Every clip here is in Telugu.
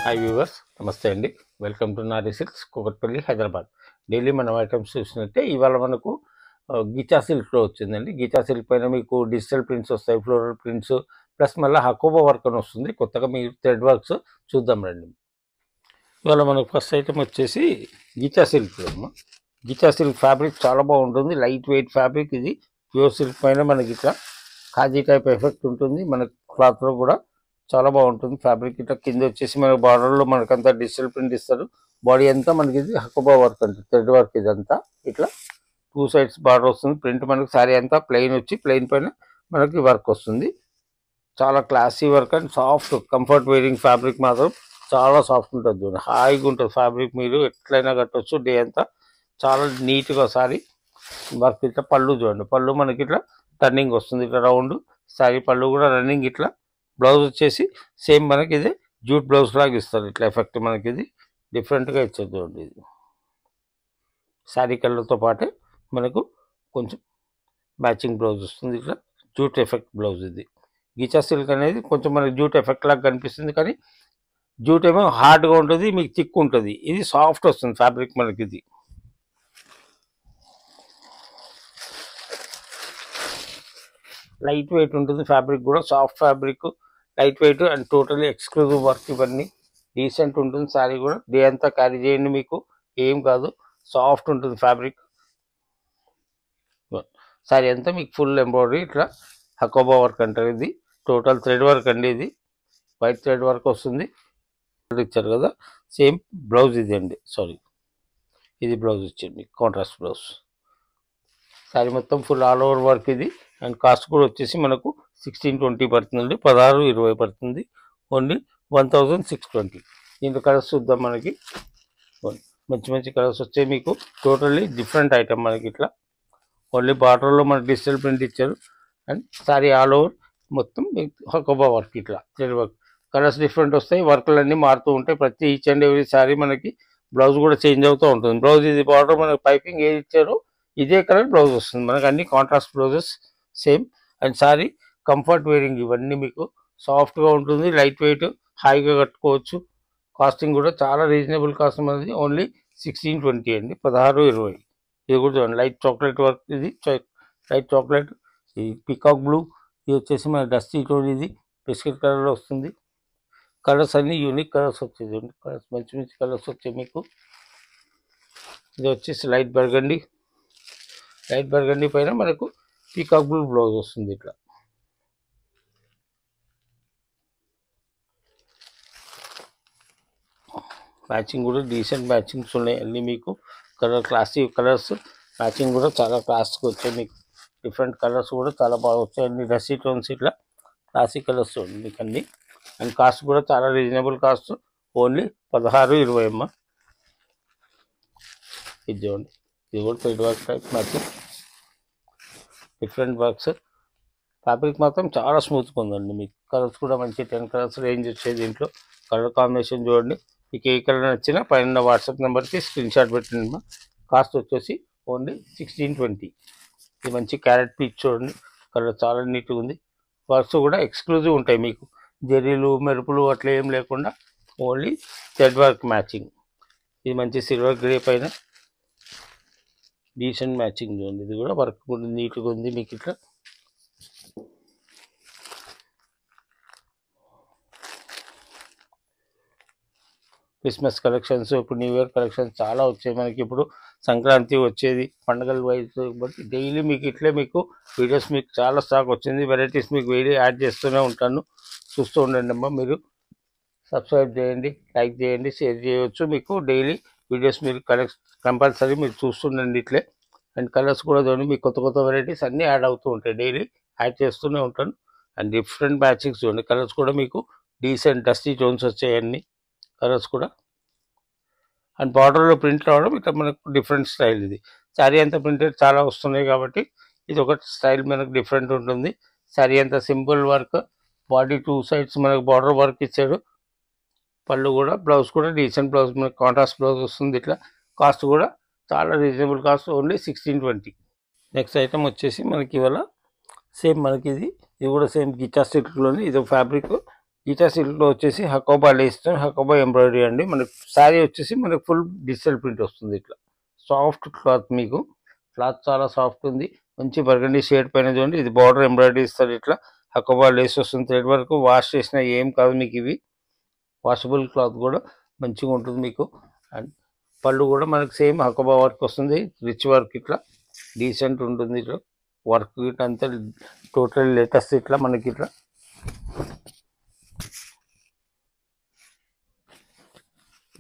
హాయ్ వ్యూవర్స్, నమస్తే అండి. Welcome to Nari silks, Kukatpally, Hyderabad. Daily మనం ఐటమ్స్ చూసినట్టే ఇవాళ మనకు గీచా సిల్క్లో వచ్చిందండి. గీచా సిల్క్ పైన మీకు డిజిటల్ ప్రింట్స్ వస్తాయి, ఫ్లోరల్ ప్రింట్స్, ప్లస్ మళ్ళీ హకోబా వర్క్ అని వస్తుంది. కొత్తగా మీరు థ్రెడ్ వర్క్స్ చూద్దాం రండి. ఇవాళ మనకు ఫస్ట్ ఐటమ్ వచ్చేసి ghicha silk. Ghicha silk fabric చాలా బాగుంటుంది, లైట్ వెయిట్ ఫ్యాబ్రిక్. ఇది ప్యూర్ సిల్క్ పైన మనకి ఇట్లా కాజీ టైప్ ఎఫెక్ట్ ఉంటుంది. మన క్లాత్లో కూడా చాలా బాగుంటుంది ఫ్యాబ్రిక్. ఇట్లా కింద వచ్చేసి మన బార్డర్లో మనకంతా డిజిటల్ ప్రింట్ ఇస్తారు. బాడీ అంతా మనకి ఇది హకోబా వర్క్ అంటే థ్రెడ్ వర్క్. ఇదంతా ఇట్లా 2 సైడ్స్ బార్డర్ వస్తుంది. ప్రింట్ మనకి శారీ అంతా ప్లెయిన్ వచ్చి ప్లెయిన్ పైన మనకి వర్క్ వస్తుంది. చాలా classy work and soft comfort wearing fabric మాత్రం చాలా సాఫ్ట్ ఉంటుంది. చూడండి, హాయిగా ఉంటుంది ఫ్యాబ్రిక్. మీరు ఎట్లయినా కట్టవచ్చు డే అంతా. చాలా నీట్గా సారీ వర్క్. ఇట్లా పళ్ళు చూడండి, పళ్ళు మనకి ఇట్లా టర్నింగ్ వస్తుంది, ఇట్లా రౌండ్ శారీ పళ్ళు కూడా రన్నింగ్. ఇట్లా బ్లౌజ్ వచ్చేసి సేమ్ మనకి ఇది జూట్ బ్లౌజ్ లాగా ఇస్తారు. ఇట్లా ఎఫెక్ట్ మనకి ఇది డిఫరెంట్గా ఇచ్చేది చూడండి. ఇది శారీ కలర్తో పాటే మనకు కొంచెం మ్యాచింగ్ బ్లౌజ్ వస్తుంది. ఇట్లా జూట్ ఎఫెక్ట్ బ్లౌజ్. ఇది గీచా సిల్క్ అనేది కొంచెం మనకి జూట్ ఎఫెక్ట్ లాగా కనిపిస్తుంది, కానీ జూట్ ఏమో హార్డ్గా ఉంటుంది, మీకు థిక్ ఉంటుంది. ఇది సాఫ్ట్ వస్తుంది ఫ్యాబ్రిక్ మనకి. ఇది లైట్ వెయిట్ ఉంటుంది ఫ్యాబ్రిక్ కూడా, soft fabric, light weight and totally exclusive work. ఇవన్నీ డీసెంట్ ఉంటుంది. శారీ కూడా డే అంతా క్యారీ చేయండి, మీకు ఏం కాదు. సాఫ్ట్ ఉంటుంది ఫ్యాబ్రిక్. శారీ అంతా మీకు ఫుల్ ఎంబ్రాయిడరీ, ఇట్లా హకోబా వర్క్ అంటారు. ఇది టోటల్ థ్రెడ్ వర్క్ అండి. ఇది వైట్ థ్రెడ్ వర్క్ వస్తుంది. ఇచ్చారు కదా, సేమ్ బ్లౌజ్ ఇది అండి. సారీ, ఇది బ్లౌజ్ ఇచ్చింది కాంట్రాస్ట్ బ్లౌజ్. శారీ మొత్తం ఫుల్ ఆల్ ఓవర్ వర్క్ ఇది. అండ్ కాస్ట్ కూడా వచ్చేసి మనకు 1620 పడుతుందండి, 1620 పడుతుంది. ఓన్లీ 1620. దీంట్లో కలర్స్ చూద్దాం. మనకి మంచి మంచి కలర్స్ వచ్చాయి మీకు. టోటల్లీ డిఫరెంట్ ఐటమ్ మనకి. ఇట్లా ఓన్లీ బార్డర్లో మనకి డిజిటల్ ప్రింట్ ఇచ్చారు. అండ్ శారీ ఆల్ ఓవర్ మొత్తం హకోబా వర్క్, ఇట్లా థ్రెడ్ వర్క్. కలర్స్ డిఫరెంట్ వస్తాయి, వర్క్లు అన్నీ మారుతూ ఉంటాయి. ప్రతి ఈచ్ అండ్ ఎవ్రీ శారీ మనకి బ్లౌజ్ కూడా చేంజ్ అవుతూ ఉంటుంది. బ్లౌజ్ ఇది బార్డర్ మనకి పైపింగ్ ఏది ఇచ్చారో ఇదే కలర్ బ్లౌజ్ వస్తుంది మనకి. అన్ని contrast blouses same. And sari comfort wearing. ఇవన్నీ మీకు సాఫ్ట్గా ఉంటుంది, లైట్ వెయిట్, హాయిగా కట్టుకోవచ్చు. కాస్టింగ్ కూడా చాలా రీజనబుల్ కాస్ట్ అనేది. ఓన్లీ 1620 అండి, 1620. ఇది కూడా చూడండి, లైట్ చాక్లెట్ వర్క్. ఇది లైట్ చాక్లెట్, ఈ పికాక్ బ్లూ. ఇది వచ్చేసి మన డస్టీ టోన్, ఇది బిస్కెట్ కలర్లో వస్తుంది. కలర్స్ అన్నీ యూనిక్ కలర్స్ వచ్చాయి చూడండి. కలర్స్ మంచి మంచి కలర్స్ వచ్చాయి మీకు. ఇది వచ్చేసి లైట్ బర్గండి. లైట్ బర్గండి పైన మనకు పీకాక్ బ్లూ బ్లౌజ్ వస్తుంది. ఇట్లా మ్యాచింగ్ కూడా డీసెంట్ మ్యాచింగ్స్ ఉన్నాయి అన్నీ మీకు. కలర్ క్లాసీ కలర్స్, మ్యాచింగ్ కూడా చాలా క్లాస్గా వచ్చాయి మీకు. డిఫరెంట్ కలర్స్ కూడా చాలా బాగా వచ్చాయి. అన్ని డస్టీ టోన్స్, ఇట్లా క్లాసీ కలర్స్ చూడండి మీకు అన్నీ. అండ్ కాస్ట్ కూడా చాలా రీజనబుల్ కాస్ట్. ఓన్లీ 1620 అమ్మ. ఇది చూడండి, ఇది కూడా thread work type matching, different works. Fabric మాత్రం చాలా స్మూత్గా ఉందండి మీకు. కలర్స్ కూడా మంచి 10 కలర్స్ రేంజ్ వచ్చేది దీంట్లో. కలర్ కాంబినేషన్ చూడండి, మీకు ఏ కలర్ నచ్చినా పైన వాట్సాప్ నెంబర్కి స్క్రీన్ షాట్ పెట్టండి. కాస్ట్ వచ్చేసి ఓన్లీ 1620. ఇది మంచి క్యారెట్ పీచ్ చూడండి, కలర్ చాలా నీట్గా ఉంది. వర్క్స్ కూడా ఎక్స్క్లూజివ్ ఉంటాయి మీకు. జరీలు మెరుపులు అట్లా ఏం లేకుండా ఓన్లీ థ్రెడ్ వర్క్ మ్యాచింగ్. ఇది మంచి సిల్వర్ గ్రే పైన డీసెంట్ మ్యాచింగ్ చూడండి. ఇది కూడా వర్క్ కూడా నీట్గా ఉంది మీకు. ఇట్లా క్రిస్మస్ కలెక్షన్స్, ఇప్పుడు న్యూ ఇయర్ కలెక్షన్స్ చాలా వచ్చాయి మనకి. ఇప్పుడు సంక్రాంతి వచ్చేది, పండుగల వైజ్ బట్టి డైలీ మీకు ఇట్లే మీకు వీడియోస్ మీకు చాలా స్టాక్ వచ్చింది. వెరైటీస్ మీకు వీడియో యాడ్ చేస్తూనే ఉంటాను, చూస్తూ ఉండండి అమ్మా. మీరు సబ్స్క్రైబ్ చేయండి, లైక్ చేయండి, షేర్ చేయవచ్చు. మీకు డైలీ వీడియోస్ మీరు కంపల్సరీ మీరు చూస్తుండండి ఇట్లే. అండ్ కలర్స్ కూడా చూడండి, మీకు కొత్త కొత్త వెరైటీస్ అన్నీ యాడ్ అవుతూ ఉంటాయి, డైలీ యాడ్ చేస్తూనే ఉంటాను. అండ్ డిఫరెంట్ మ్యాచింగ్స్ చూడండి. కలర్స్ కూడా మీకు డీసెంట్ డస్టీ టోన్స్ వచ్చాయి అన్నీ కలర్స్ కూడా. అండ్ బార్డర్లో ప్రింట్ రావడం ఇట్లా మనకు డిఫరెంట్ స్టైల్. ఇది శారీ అంతా ప్రింటెడ్ చాలా వస్తున్నాయి కాబట్టి ఇది ఒక స్టైల్ మనకు డిఫరెంట్ ఉంటుంది. శారీ అంతా సింపుల్ వర్క్, బాడీ 2 సైడ్స్ మనకు బార్డర్ వర్క్ ఇచ్చాడు. పళ్ళు కూడా, బ్లౌజ్ కూడా డీసెంట్ బ్లౌజ్ మనకు కాంట్రాస్ట్ బ్లౌజ్ వస్తుంది. ఇట్లా కాస్ట్ కూడా చాలా reasonable cost, only 1620. Next item వచ్చేసి మనకి ఇవాళ సేమ్ మనకి ఇది కూడా సేమ్ గీచా సిల్క్లోని. ఇది ఫ్యాబ్రిక్ గీతా సిల్క్లో వచ్చేసి హకోబా లేస్తో హకోబా ఎంబ్రాయిడరీ అండి. మనకి శారీ వచ్చేసి మనకు ఫుల్ డిజిటల్ ప్రింట్ వస్తుంది. ఇట్లా సాఫ్ట్ క్లాత్, మీకు క్లాత్ చాలా సాఫ్ట్ ఉంది. మంచి బర్గండీ షేడ్ పైన చూడండి, ఇది బార్డర్ ఎంబ్రాయిడరీ ఇస్తారు. ఇట్లా హకోబా లేస్ వస్తుంది. థ్రెడ్ వరకు వాష్ చేసినా ఏం కాదు మీకు. ఇవి వాషబుల్ క్లాత్ కూడా మంచిగా ఉంటుంది మీకు. అండ్ పళ్ళు కూడా మనకు సేమ్ హకోబా వర్క్ వస్తుంది, రిచ్ వర్క్. ఇట్లా డీసెంట్ ఉంటుంది. ఇట్లా వర్క్ ఇట్లా అంతా టోటల్ లేటెస్ట్. ఇట్లా మనకి ఇట్లా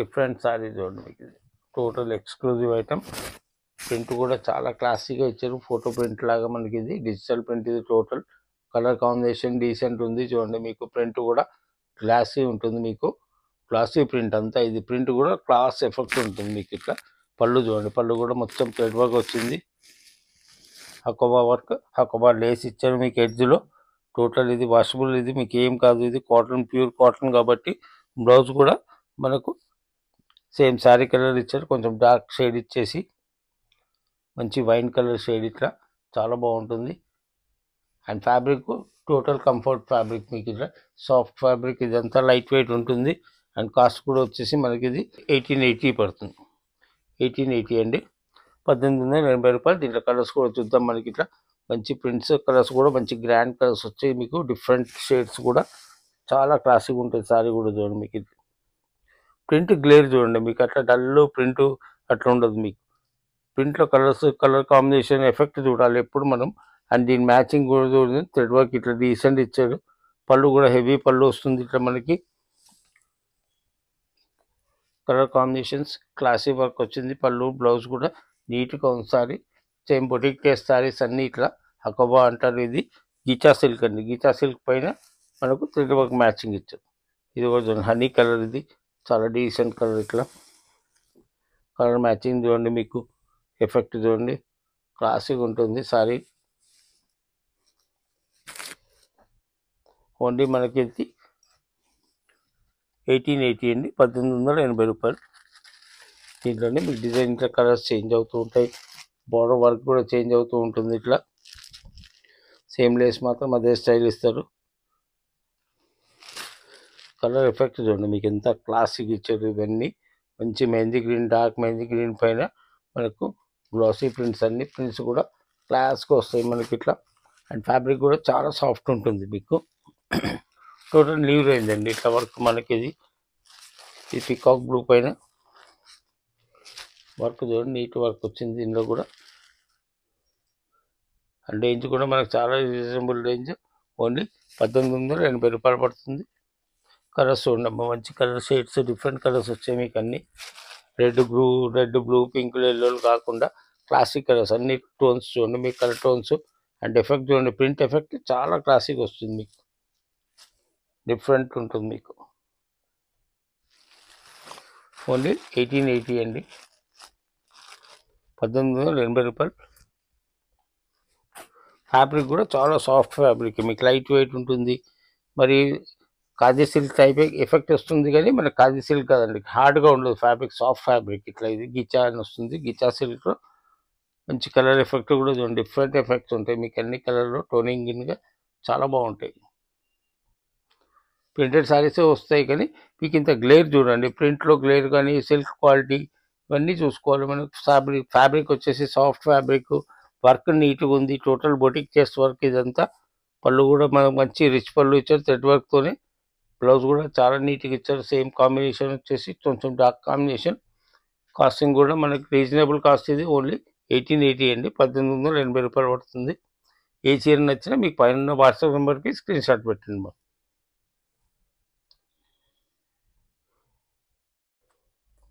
డిఫరెంట్ సారీ చూడండి మీకు. Total exclusive item. ప్రింట్ కూడా చాలా క్లాసీగా ఇచ్చారు, ఫోటో ప్రింట్ లాగా మనకి. ఇది డిజిటల్ ప్రింట్. ఇది టోటల్ కలర్ కాంబినేషన్ డీసెంట్ ఉంది చూడండి మీకు. ప్రింట్ కూడా గ్లాసీ ఉంటుంది మీకు, గ్లాసీ ప్రింట్ అంతా. ఇది ప్రింట్ కూడా క్లాస్ ఎఫెక్ట్ ఉంటుంది మీకు. ఇట్లా పళ్ళు చూడండి, పళ్ళు కూడా మొత్తం థ్రెడ్ వర్క్ వచ్చింది. హకోబా వర్క్, హకోబా లేస్ ఇచ్చారు మీకు ఎడ్జ్లో. టోటల్ ఇది వాషబుల్, ఇది మీకు ఏం కాదు. ఇది కాటన్, ప్యూర్ కాటన్ కాబట్టి. బ్లౌజ్ కూడా మనకు సేమ్ శారీ కలర్ ఇచ్చారు, కొంచెం డార్క్ షేడ్ ఇచ్చేసి మంచి వైన్ కలర్ షేడ్. ఇట్లా చాలా బాగుంటుంది. And fabric total comfort fabric మీకు. ఇట్లా సాఫ్ట్ ఫ్యాబ్రిక్, ఇదంతా లైట్ వెయిట్ ఉంటుంది. అండ్ కాస్ట్ కూడా వచ్చేసి మనకి ఇది 1880 పడుతుంది. 1880 అండి, 1880 రూపాయలు. దీంట్లో కలర్స్ కూడా చూద్దాం మనకి. ఇట్లా మంచి ప్రింట్స్, కలర్స్ కూడా మంచి గ్రాండ్ కలర్స్ వచ్చాయి మీకు. డిఫరెంట్ షేడ్స్ కూడా చాలా క్లాసిక్ ఉంటుంది. సారీ కూడా చూడండి మీకు. ఇది ప్రింట్ గ్లేర్ చూడండి మీకు. అట్లా డల్ ప్రింట్ అట్లా ఉండదు మీకు. ప్రింట్లో కలర్స్, కలర్ కాంబినేషన్ ఎఫెక్ట్ చూడాలి ఎప్పుడు మనం. అండ్ దీని మ్యాచింగ్ కూడా చూడండి, థ్రెడ్ వర్క్ ఇట్లా డీసెంట్ ఇచ్చాడు. పళ్ళు కూడా హెవీ పళ్ళు వస్తుంది. ఇట్లా మనకి కలర్ కాంబినేషన్స్ క్లాసీ వర్క్ వచ్చింది. పళ్ళు, బ్లౌజ్ కూడా నీట్గా ఉంది. Sorry same boutique taste saris అన్నీ ఇట్లా హకోబా అంటారు. ఇది గీచా సిల్క్ అండి. గీచా సిల్క్ పైన మనకు థ్రెడ్ వర్క్ మ్యాచింగ్ ఇచ్చారు. ఇది కూడా చూడండి, హనీ కలర్. ఇది చాలా డీసెంట్ కలర్. ఇట్లా కలర్ మ్యాచింగ్ చూడండి మీకు. ఎఫెక్ట్ చూడండి, క్లాసిక్ ఉంటుంది సారీ. ఓన్లీ మనకి ఇది 1880 అండి, 1880 రూపాయలు. దీంట్లోనే మీకు డిజైన్ ఇట్లా కలర్స్ చేంజ్ అవుతూ ఉంటాయి. బార్డర్ వర్క్ కూడా చేంజ్ అవుతూ ఉంటుంది. ఇట్లా సేమ్ లేస్ మాత్రం అదే స్టైల్ ఇస్తారు. కలర్ ఎఫెక్ట్ చూడండి మీకు ఎంత క్లాసిక్ ఇచ్చారు. ఇవన్నీ మంచి mehndi green, dark mehndi green పైన మనకు గ్లాసీ ప్రింట్స్. అన్ని ప్రింట్స్ కూడా క్లాస్గా వస్తాయి మనకి ఇట్లా. అండ్ ఫ్యాబ్రిక్ కూడా చాలా సాఫ్ట్ ఉంటుంది మీకు. టోటల్ న్యూ రేంజ్ అండి. ఇట్లా వర్క్ మనకి. ఇది పికాక్ బ్లూ పైన వర్క్ చూడండి, నీట్ వర్క్ వచ్చింది దీనిలో కూడా. అండ్ రేంజ్ కూడా మనకు చాలా రీజనబుల్ రేంజ్. ఓన్లీ 1880 రూపాయలు పడుతుంది. కలర్స్ చూడండి, మంచి కలర్ షేడ్స్, డిఫరెంట్ కలర్స్ వచ్చాయి మీకు. అన్ని రెడ్ బ్లూ, పింక్, ఎల్లో కాకుండా క్లాసిక్ కలర్స్. అన్ని టోన్స్ చూడండి మీకు, కలర్ టోన్స్. అండ్ ఎఫెక్ట్ చూడండి, ప్రింట్ ఎఫెక్ట్ చాలా క్లాసిక్ వస్తుంది మీకు, డిఫరెంట్ ఉంటుంది మీకు. ఓన్లీ 1880 అండి, 1880 రూపాయలు. ఫ్యాబ్రిక్ కూడా చాలా సాఫ్ట్ ఫ్యాబ్రిక్ మీకు, లైట్ వెయిట్ ఉంటుంది. మరి కాజీ సిల్క్ టైప్ ఎఫెక్ట్ వస్తుంది కానీ మన కాజీ సిల్క్ కదండి, హార్డ్గా ఉండదు ఫ్యాబ్రిక్, సాఫ్ట్ ఫ్యాబ్రిక్. ఇట్లా ఇది గిచా అని వస్తుంది. గిచా సిల్క్లో మంచి కలర్ ఎఫెక్ట్ కూడా చూడండి, డిఫరెంట్ ఎఫెక్ట్స్ ఉంటాయి మీకు. అన్ని కలర్లో టోనింగ్ ఇన్గా చాలా బాగుంటాయి. ప్రింటెడ్ శారీస్ వస్తాయి కానీ మీకు ఇంత గ్లేర్ చూడండి, ప్రింట్లో గ్లేర్ కానీ సిల్క్ క్వాలిటీ ఇవన్నీ చూసుకోవాలి మనం. ఫ్యాబ్రిక్ వచ్చేసి సాఫ్ట్ ఫ్యాబ్రిక్, వర్క్ నీట్గా ఉంది. టోటల్ బొటిక్ చేస్ట్ వర్క్ ఇదంతా. పళ్ళు కూడా మనకు మంచి రిచ్ పళ్ళు ఇచ్చారు థ్రెడ్ వర్క్తోనే. బ్లౌజ్ కూడా చాలా నీట్గా ఇచ్చారు. సేమ్ కాంబినేషన్ వచ్చేసి కొంచెం డార్క్ కాంబినేషన్. కాస్టింగ్ కూడా మనకి రీజనబుల్ కాస్ట్. ఇది ఓన్లీ 1880 అండి, 1880 రూపాయలు పడుతుంది. ఏ చీర నచ్చినా మీకు పైన వాట్సాప్ నెంబర్కి స్క్రీన్ షాట్ పెట్టండి మా.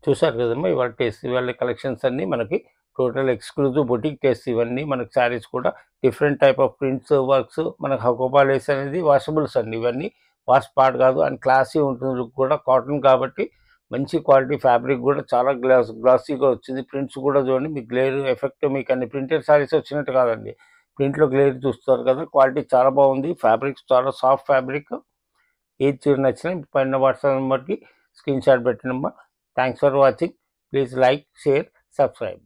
చూసారు కదమ్మా ఇవాళ టేస్ట్. ఇవాళ కలెక్షన్స్ అన్నీ మనకి టోటల్ ఎక్స్క్లూజివ్ బొటిక్ టేస్ట్. ఇవన్నీ మనకి శారీస్ కూడా different type of prints, works. మనకు హకోబా లేస్ అనేది వాషబుల్స్ అండి. ఇవన్నీ వాష్ పార్ట్ కాదు. అండ్ క్లాసీ ఉంటుంది లుక్ కూడా. కాటన్ కాబట్టి మంచి క్వాలిటీ. ఫ్యాబ్రిక్ కూడా చాలా గ్లాసీగా వచ్చింది. ప్రింట్స్ కూడా చూడండి మీకు, గ్లేర్ ఎఫెక్ట్ మీకు. అన్ని ప్రింటెడ్ శారీస్ వచ్చినట్టు కాదండి, ప్రింట్లో గ్లేర్ చూస్తారు కదా. క్వాలిటీ చాలా బాగుంది. ఫ్యాబ్రిక్ చాలా సాఫ్ట్ ఫ్యాబ్రిక్. ఏది చీర నచ్చినా పైన వాట్సాప్ నెంబర్కి స్క్రీన్ షాట్ పెట్టండి అమ్మా. Thanks for watching. Please like, share, subscribe.